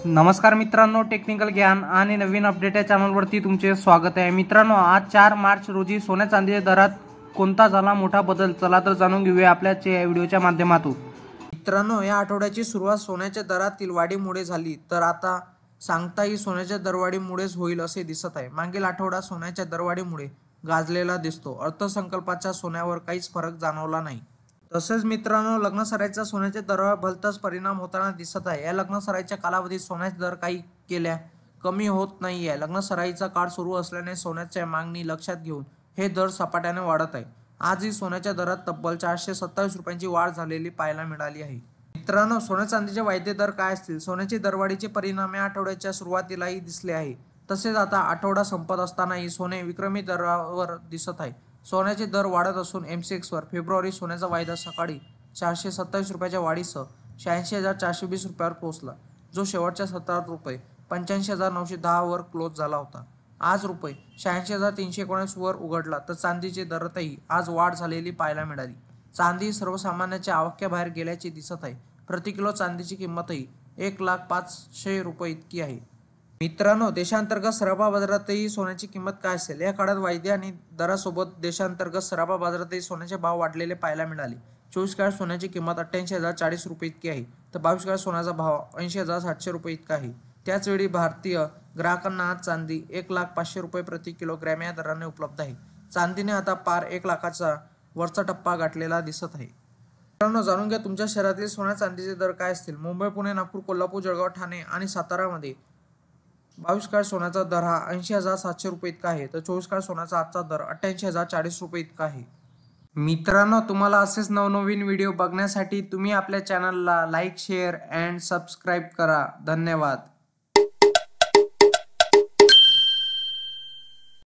नमस्कार मित्रांनो, टेक्निकल ज्ञान आणि नवीन अपडेट या चॅनलवरती तुमचे स्वागत आहे। मित्रांनो, आज 4 मार्च रोजी सोन्या चांदीच्या दरात कोणता झाला मोठा बदल, चला तर जाणून घेऊया आपल्या व्हिडिओच्या माध्यमातून। मित्रांनो, या आठवड्याची सुरुवात सोन्याच्या दरातील वाढीमुळे झाली, तर आता सांगताही सोन्याच्या दरवाढीमुळेच होईल असे दिसत आहे। मागील आठवडा सोन्याच्या दरवाढीमुळे गाजलेला दिसतो। अर्थसंकल्पाच्या सोन्यावर काहीच फरक जाणवला नाही। तसेच मित्रांनो, लग्नसराईचा सोन्याच्या दरावर भलताच परिणाम होताना दिसत आहे। या लग्नसराईच्या कालावधीत सोन्याचे दर काही केल्या कमी होत नाही आहे। लग्नसराईचा काळ सुरू असल्याने सोन्याच्या मागणी लक्षात घेऊन हे दर सपाट्याने वाढत आहे। आजही सोन्याच्या दरात तब्बल 427 रुपयांची वाढ झालेली पाहायला मिळाली आहे। मित्रांनो, सोन्या चांदीचे वाढते दर काय असतील? सोन्याची दरवाढीचे परिणाम या आठवड्याच्या सुरुवातीलाही दिसले आहे। तसेच आता आठवडा संपत असतानाही सोने विक्रमी दरावर दिसत आहे। सोन्याचे दर वाढत असून MCX वर फेब्रुवारी सोन्याचा वायदा सकाळी 427 रुपयाच्या वाढीसह 86,420 रुपयावर पोहोचला, जो शेवटच्या सत्रात रुपये 85,910 वर क्लोज झाला होता। आज रुपये 86,319 वर उघडला, तर चांदीचे दरातही आज वाढ झालेली पाहायला मिळाली। चांदी सर्वसामान्यांच्या आवाक्याबाहेर गेल्याचे दिसत आहे। प्रति किलो चांदीची किंमतही 1,05,000 रुपये इतकी आहे। मित्रांनो, देशांतर्गत सराफा बाजारातही सोन्याची किंमत काय असेल? या काळात वायदे आणि दरासोबत देशांतर्गत सराफा बाजारातही सोन्याचे भाव वाढलेले पाहायला मिळाले। 24 कॅरेट सोन्याची किंमत 88,040 रुपये इतकी आहे, तर 22 कॅरेट सोन्याचा भाव 80,700 रुपये इतका आहे। त्याचवेळी भारतीय ग्राहकांना आज चांदी 1,05,000 रुपये प्रति किलोग्रॅम या दराने उपलब्ध आहे। चांदीने आता पार 1 लाखाचा वरचा टप्पा गाठलेला दिसत आहे। मित्रांनो, जाणून घ्या तुमच्या शहरातील सोन्या चांदीचे दर काय असतील? मुंबई, पुणे, नागपूर, कोल्हापूर, जळगाव, ठाणे आणि सातारामध्ये 22 कॅरेट सोन्याचा दर हा 80,700 रुपये इतका आहे, तर 24 कॅरेट सोन्याचा आजचा दर 88,040 रुपये इतका आहे। मित्रांनो, तुम्हाला असेच नवनवीन व्हिडिओ बघण्यासाठी तुम्ही आपल्या चॅनलला लाईक, शेअर अँड सबस्क्राईब करा। धन्यवाद।